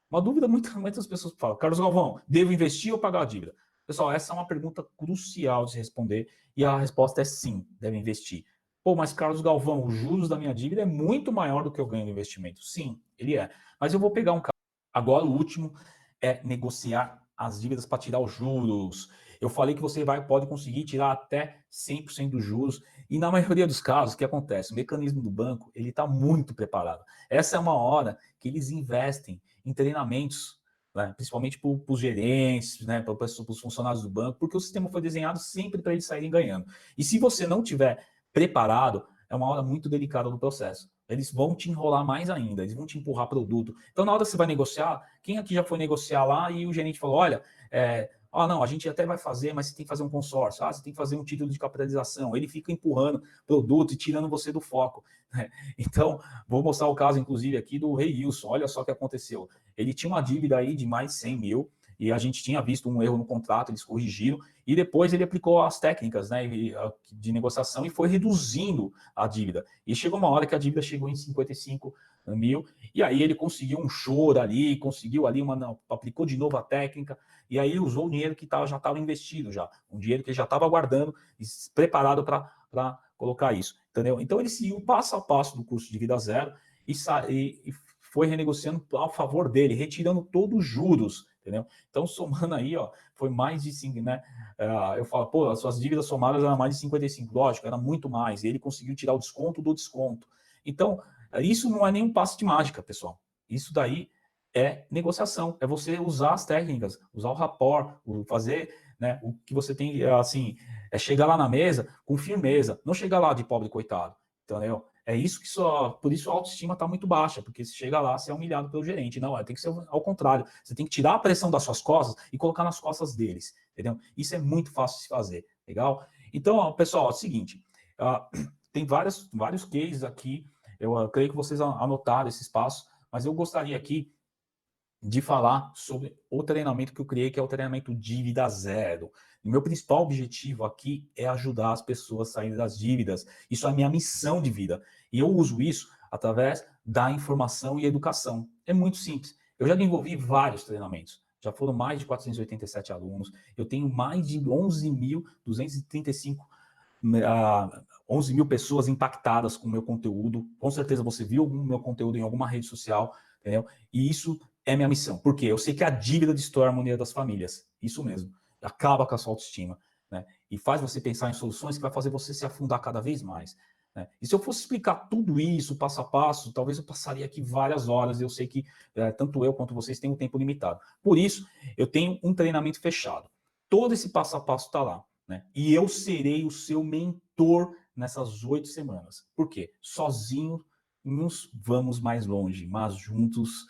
Uma dúvida, muitas pessoas falam, Carlos Galvão, devo investir ou pagar a dívida? Pessoal, essa é uma pergunta crucial de se responder e a resposta é sim, deve investir. Pô, mas Carlos Galvão, os juros da minha dívida é muito maior do que eu ganho no investimento. Sim, ele é. Mas eu vou pegar um caso. Agora, o último é negociar as dívidas para tirar os juros. Eu falei que você pode conseguir tirar até 100% dos juros. E na maioria dos casos, o que acontece? O mecanismo do banco ele está muito preparado. Essa é uma hora que eles investem em treinamentos, né, principalmente para os gerentes, né, para os funcionários do banco, porque o sistema foi desenhado sempre para eles saírem ganhando. E se você não tiver preparado, é uma hora muito delicada do processo. Eles vão te enrolar mais ainda, eles vão te empurrar produto. Então, na hora que você vai negociar, quem aqui já foi negociar lá e o gerente falou, olha, não, a gente até vai fazer, mas você tem que fazer um consórcio, você tem que fazer um título de capitalização. Ele fica empurrando produto e tirando você do foco. Né? Então, vou mostrar o caso, inclusive, aqui do Rei Wilson. Olha só o que aconteceu. Ele tinha uma dívida aí de mais de 100 mil, e a gente tinha visto um erro no contrato, eles corrigiram, e depois ele aplicou as técnicas, né, de negociação e foi reduzindo a dívida. E chegou uma hora que a dívida chegou em 55 mil, e aí ele conseguiu um choro ali, conseguiu ali, aplicou de novo a técnica, e aí usou o dinheiro que já estava investido, um dinheiro que ele já estava guardando, preparado para colocar isso, entendeu? Então ele seguiu passo a passo do curso de Vida Zero e foi renegociando a favor dele, retirando todos os juros, entendeu? Então, somando aí, ó, foi mais de 5, né? Eu falo, pô, as suas dívidas somadas eram mais de 55, lógico, era muito mais. E ele conseguiu tirar o desconto do desconto. Então, isso não é nenhum passe de mágica, pessoal. Isso daí é negociação, é você usar as técnicas, usar o rapport, fazer, né, o que você tem, assim, é chegar lá na mesa com firmeza, não chegar lá de pobre coitado, entendeu? É isso que por isso a autoestima está muito baixa, porque se chega lá, você é humilhado pelo gerente. Não, tem que ser ao contrário. Você tem que tirar a pressão das suas costas e colocar nas costas deles, entendeu? Isso é muito fácil de se fazer, legal? Então, ó, pessoal, é o seguinte, tem vários cases aqui, eu creio que vocês anotaram esses passos, mas eu gostaria aqui de falar sobre o treinamento que eu criei, que é o treinamento Dívida Zero. E meu principal objetivo aqui é ajudar as pessoas a saírem das dívidas. Isso é a minha missão de vida. E eu uso isso através da informação e educação. É muito simples. Eu já desenvolvi vários treinamentos. Já foram mais de 487 alunos. Eu tenho mais de 11.235 11 mil pessoas impactadas com o meu conteúdo. Com certeza você viu o meu conteúdo em alguma rede social, entendeu? E isso é minha missão. Por quê? Eu sei que a dívida destrói a harmonia das famílias. Isso mesmo. Acaba com a sua autoestima. Né? E faz você pensar em soluções que vai fazer você se afundar cada vez mais. Né? E se eu fosse explicar tudo isso, passo a passo, talvez eu passaria aqui várias horas. Eu sei que tanto eu quanto vocês têm um tempo limitado. Por isso, eu tenho um treinamento fechado. Todo esse passo a passo está lá. Né? E eu serei o seu mentor nessas 8 semanas. Por quê? Sozinho nos vamos mais longe, mas juntos,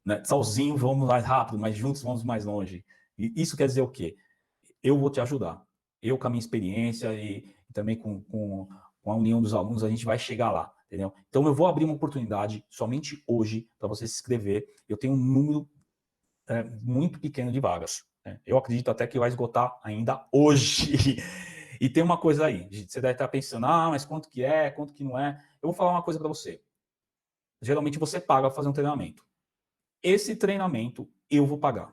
né? Sozinho vamos mais rápido, mas juntos vamos mais longe. E isso quer dizer o quê? Eu vou te ajudar. Eu, com a minha experiência e também com a união dos alunos, a gente vai chegar lá, entendeu? Então, eu vou abrir uma oportunidade somente hoje para você se inscrever. Eu tenho um número muito pequeno de vagas. Né? Eu acredito até que vai esgotar ainda hoje. E tem uma coisa aí, você deve estar pensando, mas quanto que é, quanto que não é? Eu vou falar uma coisa para você. Geralmente você paga para fazer um treinamento. Esse treinamento eu vou pagar.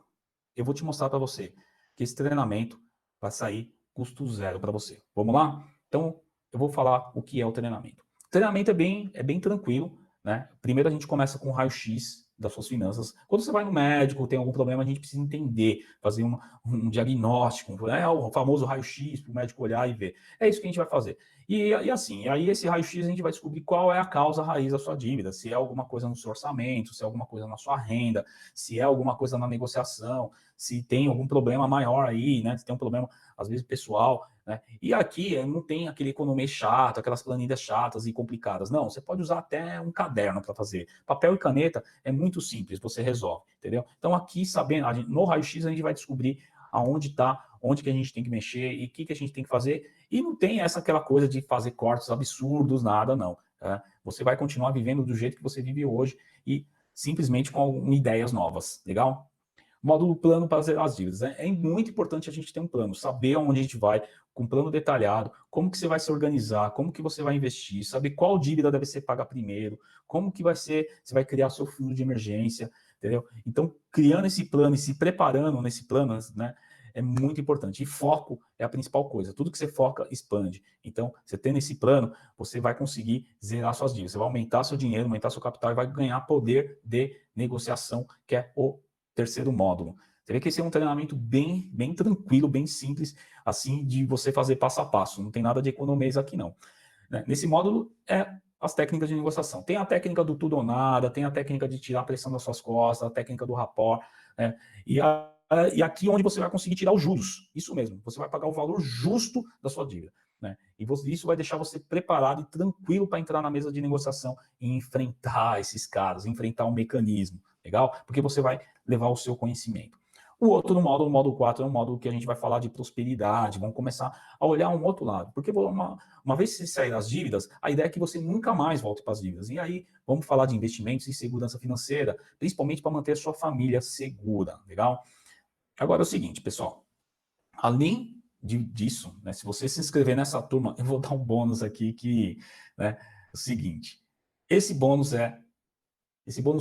Eu vou te mostrar para você que esse treinamento vai sair custo zero para você. Vamos lá? Então, eu vou falar o que é o treinamento. O treinamento é bem tranquilo, né? Primeiro a gente começa com o raio-x das suas finanças. Quando você vai no médico, tem algum problema, a gente precisa entender, fazer um diagnóstico, né? O famoso raio-x para o médico olhar e ver. É isso que a gente vai fazer. E aí esse raio-x a gente vai descobrir qual é a causa raiz da sua dívida, se é alguma coisa no seu orçamento, se é alguma coisa na sua renda, se é alguma coisa na negociação, se tem algum problema maior aí, né? Se tem um problema, às vezes, pessoal, né? E aqui não tem aquele economês chato, aquelas planilhas chatas e complicadas. Não, você pode usar até um caderno para fazer. Papel e caneta é muito simples, você resolve, entendeu? Então, aqui, sabendo, no raio-x, a gente vai descobrir aonde está, onde que a gente tem que mexer e o que a gente tem que fazer. E não tem aquela coisa de fazer cortes absurdos, nada, não. Tá? Você vai continuar vivendo do jeito que você vive hoje e simplesmente com ideias novas, legal? Módulo plano para zerar as dívidas. É muito importante a gente ter um plano, saber onde a gente vai, com um plano detalhado, como que você vai se organizar, como que você vai investir, saber qual dívida deve ser paga primeiro, como que vai ser, você vai criar seu fundo de emergência, entendeu? Então, criando esse plano e se preparando nesse plano, né, é muito importante. E foco é a principal coisa. Tudo que você foca, expande. Então, você tendo esse plano, você vai conseguir zerar suas dívidas. Você vai aumentar seu dinheiro, aumentar seu capital e vai ganhar poder de negociação, que é o terceiro módulo. Você vê que esse é um treinamento bem tranquilo, bem simples, assim, de você fazer passo a passo. Não tem nada de economês aqui, não. Nesse módulo, as técnicas de negociação. Tem a técnica do tudo ou nada, tem a técnica de tirar a pressão das suas costas, a técnica do rapport, né? E aqui onde você vai conseguir tirar os juros. Isso mesmo, você vai pagar o valor justo da sua dívida, né? E isso vai deixar você preparado e tranquilo para entrar na mesa de negociação e enfrentar esses caras, enfrentar um mecanismo, legal? Porque você vai levar o seu conhecimento. O outro módulo, o módulo 4, é um módulo que a gente vai falar de prosperidade, vamos começar a olhar um outro lado. Porque uma vez que você sair das dívidas, a ideia é que você nunca mais volte para as dívidas. E aí, vamos falar de investimentos e segurança financeira, principalmente para manter a sua família segura, legal? Agora é o seguinte, pessoal, além disso, né, se você se inscrever nessa turma, eu vou dar um bônus aqui que, né, é o seguinte, esse bônus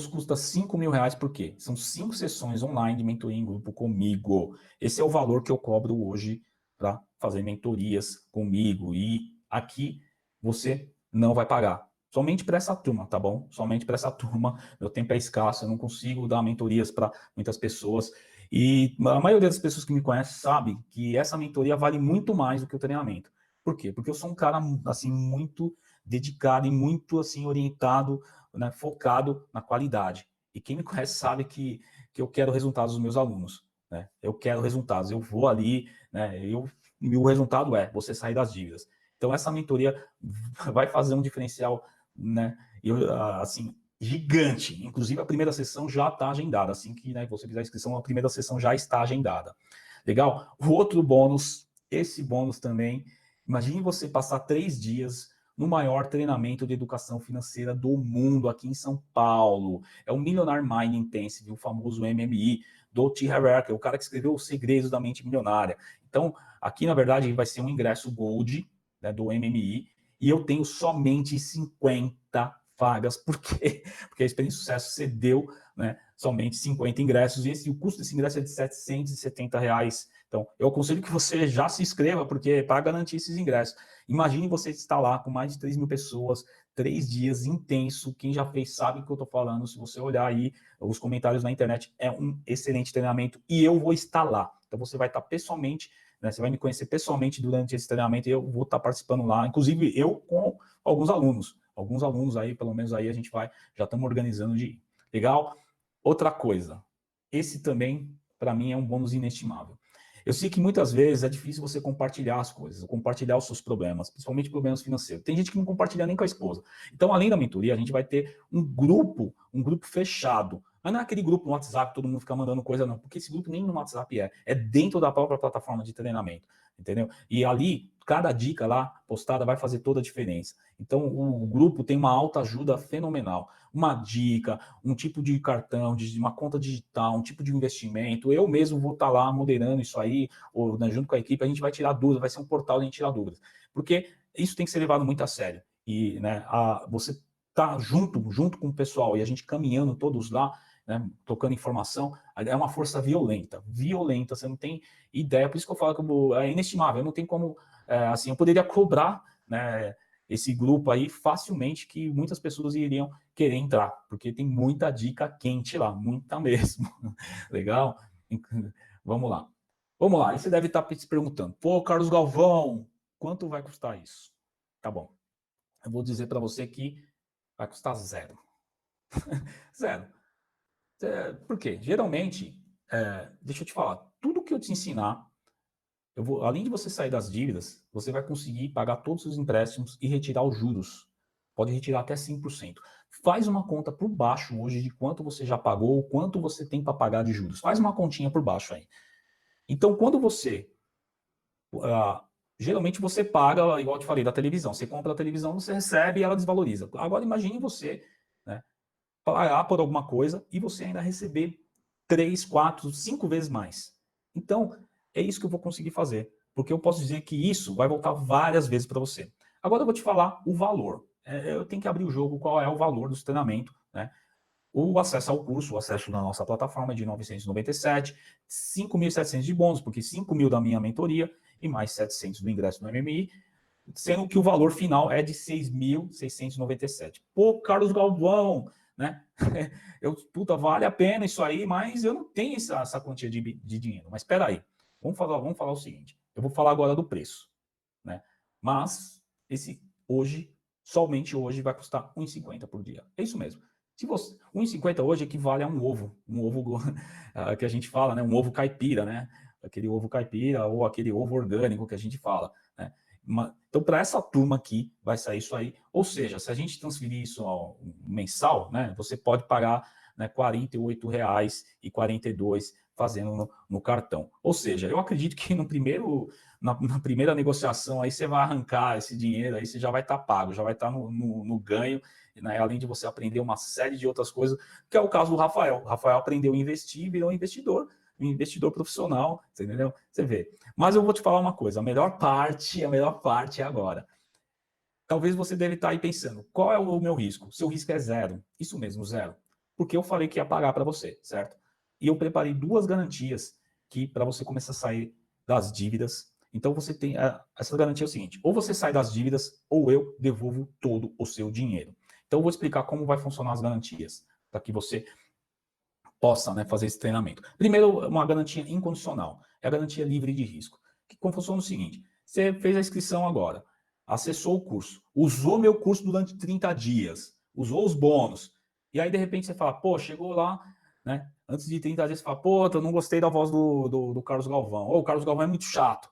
custa R$ 5.000, por quê? São 5 sessões online de mentoria em grupo comigo. Esse é o valor que eu cobro hoje para fazer mentorias comigo. E aqui você não vai pagar. Somente para essa turma, tá bom? Somente para essa turma. Meu tempo é escasso, eu não consigo dar mentorias para muitas pessoas. E a maioria das pessoas que me conhecem sabe que essa mentoria vale muito mais do que o treinamento. Por quê? Porque eu sou um cara, assim, muito dedicado e muito, assim, orientado, né, focado na qualidade. E quem me conhece sabe que eu quero resultados dos meus alunos, né? Eu quero resultados, eu vou ali, né, e o resultado é você sair das dívidas. Então, essa mentoria vai fazer um diferencial, né, assim, gigante. Inclusive, a primeira sessão já está agendada. Assim que, né, você fizer a inscrição, a primeira sessão já está agendada. Legal? O outro bônus, esse bônus também, imagine você passar 3 dias no maior treinamento de educação financeira do mundo, aqui em São Paulo. É o Millionaire Mind Intensive, o famoso MMI, do T. Harv Eker, o cara que escreveu Os Segredos da Mente Milionária. Então, aqui, na verdade, vai ser um ingresso Gold, né, do MMI, e eu tenho somente 50 vagas. Por quê? Porque a Experiência de Sucesso cedeu, né, somente 50 ingressos, e o custo desse ingresso é de R$ 770. Então, eu aconselho que você já se inscreva, porque é para garantir esses ingressos. Imagine você estar lá com mais de 3.000 pessoas, 3 dias intenso. Quem já fez sabe o que eu estou falando. Se você olhar aí os comentários na internet, é um excelente treinamento e eu vou estar lá. Então você vai estar pessoalmente, né, você vai me conhecer pessoalmente durante esse treinamento e eu vou estar participando lá. Inclusive eu com alguns alunos. Alguns alunos aí, pelo menos aí a gente já estamos organizando de ir. Legal? Outra coisa, esse também, para mim, é um bônus inestimável. Eu sei que muitas vezes é difícil você compartilhar as coisas, compartilhar os seus problemas, principalmente problemas financeiros. Tem gente que não compartilha nem com a esposa. Então, além da mentoria, a gente vai ter um grupo fechado. Mas não é aquele grupo no WhatsApp, todo mundo fica mandando coisa, não. Porque esse grupo nem no WhatsApp é dentro da própria plataforma de treinamento, entendeu? E ali, cada dica lá postada vai fazer toda a diferença. Então, o grupo tem uma autoajuda fenomenal. Uma dica, um tipo de cartão, uma conta digital, um tipo de investimento. Eu mesmo vou estar lá moderando isso aí, ou, né, junto com a equipe, a gente vai tirar dúvidas, vai ser um portal de a gente tirar dúvidas. Porque isso tem que ser levado muito a sério. E, né, você tá junto com o pessoal e a gente caminhando todos lá, né, tocando informação, é uma força violenta, você não tem ideia, por isso que eu falo que é inestimável, não tem como, assim, eu poderia cobrar, né, esse grupo aí facilmente, que muitas pessoas iriam querer entrar, porque tem muita dica quente lá, muita mesmo. Legal? Vamos lá. Vamos lá, e você deve estar se perguntando, pô, Carlos Galvão, quanto vai custar isso? Tá bom, eu vou dizer para você que vai custar zero. Zero. Por quê? Geralmente, deixa eu te falar, tudo que eu te ensinar, além de você sair das dívidas, você vai conseguir pagar todos os empréstimos e retirar os juros. Pode retirar até 5%. Faz uma conta por baixo hoje de quanto você já pagou, quanto você tem para pagar de juros. Faz uma continha por baixo aí. Então, quando você... geralmente você paga, igual eu te falei, da televisão. Você compra a televisão, você recebe e ela desvaloriza. Agora imagine você, né, pagar por alguma coisa e você ainda receber 3, 4, 5 vezes mais. Então, é isso que eu vou conseguir fazer, porque eu posso dizer que isso vai voltar várias vezes para você. Agora eu vou te falar o valor. Eu tenho que abrir o jogo, qual é o valor do treinamento, né? O acesso ao curso, o acesso na nossa plataforma é de 997, 5.700 de bônus, porque 5.000 da minha mentoria e mais 700 do ingresso no MMI, sendo que o valor final é de 6.697. Pô, Carlos Galvão, né? Puta, vale a pena isso aí, mas eu não tenho essa quantia de dinheiro. Mas espera aí, vamos falar o seguinte, eu vou falar agora do preço, né? Mas esse somente hoje vai custar R$ 1,50 por dia. É isso mesmo. Se você, R$ 1,50 hoje equivale a um ovo que a gente fala, né? Um ovo caipira, né? Aquele ovo caipira ou aquele ovo orgânico que a gente fala, né? Então, para essa turma aqui, vai sair isso aí. Ou seja, se a gente transferir isso ao mensal, né? Você pode pagar, né, R$ 48,42 fazendo no cartão. Ou seja, eu acredito que na primeira negociação aí você vai arrancar esse dinheiro, aí você já vai estar pago, já vai estar no ganho, né? Além de você aprender uma série de outras coisas, que é o caso do Rafael. O Rafael aprendeu a investir e virou um investidor profissional, você entendeu? Você vê. Mas eu vou te falar uma coisa, a melhor parte é agora. Talvez você deve estar aí pensando, qual é o meu risco? Seu risco é zero. Isso mesmo, zero. Porque eu falei que ia pagar para você, certo? E eu preparei 2 garantias que para você começar a sair das dívidas. Então você tem essa garantia é o seguinte: ou você sai das dívidas, ou eu devolvo todo o seu dinheiro. Então eu vou explicar como vai funcionar as garantias, para que você possa, né, fazer esse treinamento. Primeiro, uma garantia incondicional, é a garantia livre de risco. Que funciona o seguinte: você fez a inscrição agora, acessou o curso, usou meu curso durante 30 dias, usou os bônus, e aí de repente você fala, pô, chegou lá, né, antes de 30 dias você fala, pô, eu não gostei da voz do Carlos Galvão, ou o Carlos Galvão é muito chato.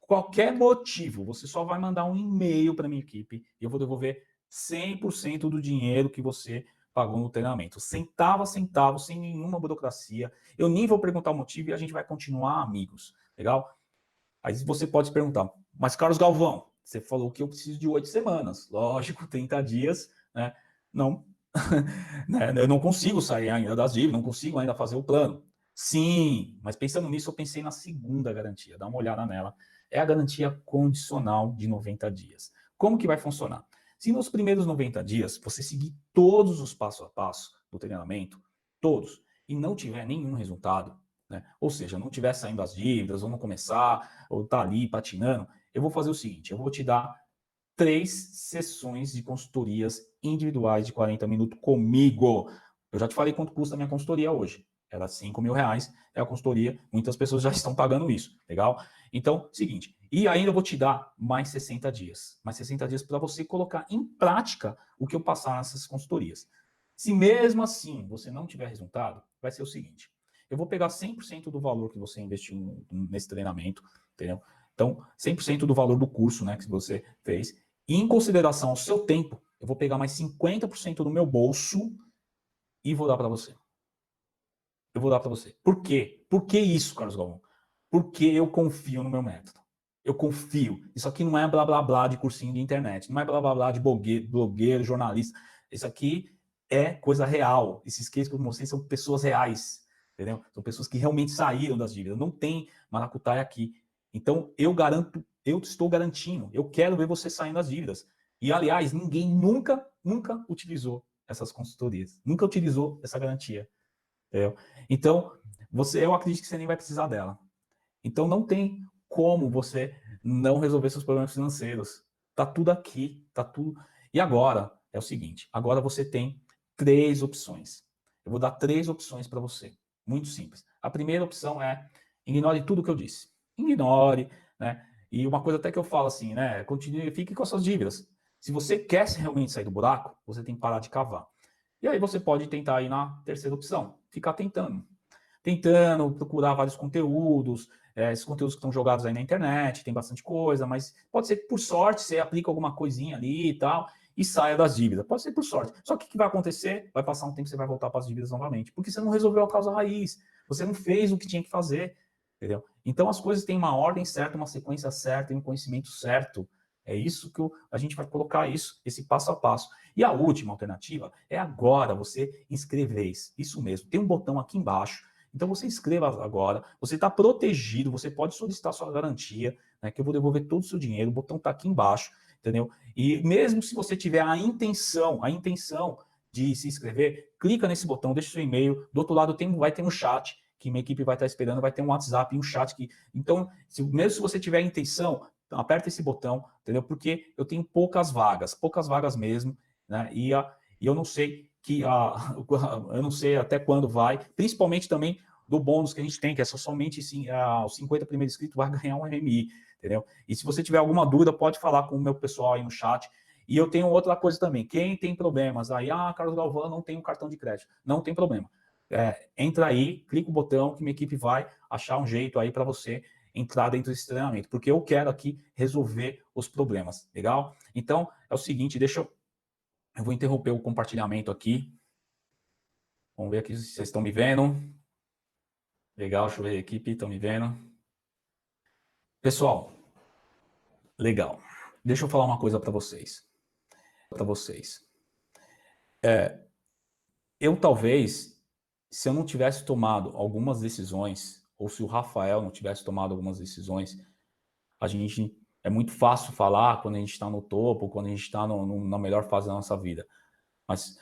Qualquer motivo, você só vai mandar um e-mail para minha equipe e eu vou devolver 100% do dinheiro que você pagou no treinamento. Centavo a centavo, sem nenhuma burocracia. Eu nem vou perguntar o motivo e a gente vai continuar amigos. Legal? Aí você pode se perguntar, mas Carlos Galvão, você falou que eu preciso de 8 semanas. Lógico, 30 dias, né? Não, né? Eu não consigo sair ainda das dívidas, não consigo ainda fazer o plano. Sim, mas pensando nisso, eu pensei na segunda garantia. Dá uma olhada nela. É a garantia condicional de 90 dias. Como que vai funcionar? Se nos primeiros 90 dias você seguir todos os passo a passo do treinamento, todos, e não tiver nenhum resultado, né? Ou seja, não tiver saindo as dívidas, ou não começar, ou tá ali patinando, eu vou fazer o seguinte, eu vou te dar 3 sessões de consultorias individuais de 40 minutos comigo. Eu já te falei quanto custa a minha consultoria hoje. Era R$ 5.000, é a consultoria, muitas pessoas já estão pagando isso, legal? Então, seguinte, e ainda eu vou te dar mais 60 dias. Mais 60 dias para você colocar em prática o que eu passar nessas consultorias. Se mesmo assim você não tiver resultado, vai ser o seguinte, eu vou pegar 100% do valor que você investiu nesse treinamento, entendeu? Então, 100% do valor do curso, né, que você fez, e em consideração ao seu tempo, eu vou pegar mais 50% do meu bolso e vou dar para você. Eu vou dar para você. Por quê? Por que isso, Carlos Galvão? Porque eu confio no meu método. Eu confio. Isso aqui não é blá blá blá de cursinho de internet, não é blá blá blá de blogueiro, jornalista. Isso aqui é coisa real. Esses cases que eu mostrei são pessoas reais, entendeu? São pessoas que realmente saíram das dívidas. Não tem maracutaia aqui. Então, eu garanto, eu estou garantindo, eu quero ver você saindo das dívidas. E, aliás, ninguém nunca utilizou essas consultorias. Nunca utilizou essa garantia. Entendeu? Então, eu acredito que você nem vai precisar dela. Então, não tem como você não resolver seus problemas financeiros. Tá tudo aqui, tá tudo. E agora, é o seguinte, agora você tem 3 opções. Eu vou dar 3 opções para você. Muito simples. A primeira opção é ignore tudo que eu disse. Ignore, né? E uma coisa até que eu falo assim, né? Continue, fique com as suas dívidas. Se você quer realmente sair do buraco, você tem que parar de cavar. E aí você pode tentar ir na terceira opção, ficar tentando. Tentando, procurar vários conteúdos, esses conteúdos que estão jogados aí na internet, tem bastante coisa, mas pode ser que por sorte você aplica alguma coisinha ali e tal, e saia das dívidas. Pode ser por sorte. Só que o que vai acontecer? Vai passar um tempo e você vai voltar para as dívidas novamente, porque você não resolveu a causa raiz, você não fez o que tinha que fazer, entendeu? Então as coisas têm uma ordem certa, uma sequência certa e um conhecimento certo. É isso que a gente vai colocar esse passo a passo. E a última alternativa é agora você inscrever. Isso mesmo. Tem um botão aqui embaixo. Então você inscreva agora. Você está protegido. Você pode solicitar sua garantia, né, que eu vou devolver todo o seu dinheiro. O botão está aqui embaixo, entendeu? E mesmo se você tiver a intenção de se inscrever, clica nesse botão, deixa o seu e-mail. Do outro lado vai ter um chat que minha equipe vai estar esperando, vai ter um WhatsApp e um chat que... Então, mesmo se você tiver intenção, aperta esse botão, entendeu? Porque eu tenho poucas vagas mesmo, né? E eu não sei eu não sei até quando vai, principalmente também do bônus que a gente tem, que é somente os 50 primeiros inscritos vai ganhar um MMI, entendeu? E se você tiver alguma dúvida, pode falar com o meu pessoal aí no chat. E eu tenho outra coisa também, quem tem problemas aí, Carlos Galvão, não tem um cartão de crédito, não tem problema. Entra aí, clica o botão que minha equipe vai achar um jeito aí para você entrar dentro desse treinamento, porque eu quero aqui resolver os problemas, legal? Então, é o seguinte, eu vou interromper o compartilhamento aqui. Vamos ver aqui se vocês estão me vendo. Legal, deixa eu ver a equipe, estão me vendo. Pessoal, legal. Deixa eu falar uma coisa para vocês. Eu talvez, se eu não tivesse tomado algumas decisões, ou se o Rafael não tivesse tomado algumas decisões, é muito fácil falar quando a gente está no topo, quando a gente está na melhor fase da nossa vida. Mas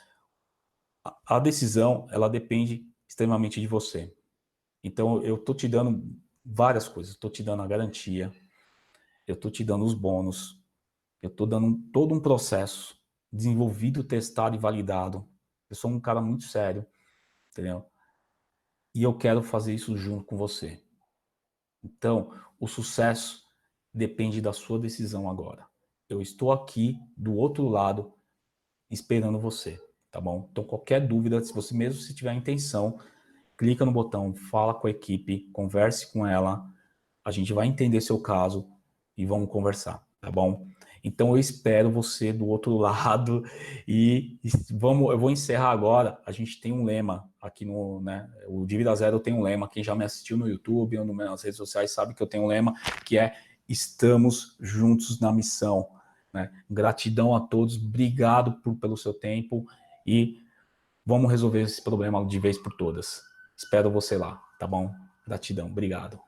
a decisão, ela depende extremamente de você. Então, eu estou te dando várias coisas. Estou te dando a garantia, eu estou te dando os bônus, eu estou dando todo um processo desenvolvido, testado e validado. Eu sou um cara muito sério, entendeu? E eu quero fazer isso junto com você. Então, o sucesso depende da sua decisão agora. Eu estou aqui do outro lado esperando você, tá bom? Então, qualquer dúvida, se tiver a intenção, clica no botão, fala com a equipe, converse com ela, a gente vai entender seu caso e vamos conversar, tá bom? Então eu espero você do outro lado e eu vou encerrar agora. A gente tem um lema aqui o Dívida Zero tem um lema. Quem já me assistiu no YouTube ou nas redes sociais sabe que eu tenho um lema que é estamos juntos na missão, né? Gratidão a todos, obrigado pelo seu tempo e vamos resolver esse problema de vez por todas. Espero você lá, tá bom? Gratidão, obrigado.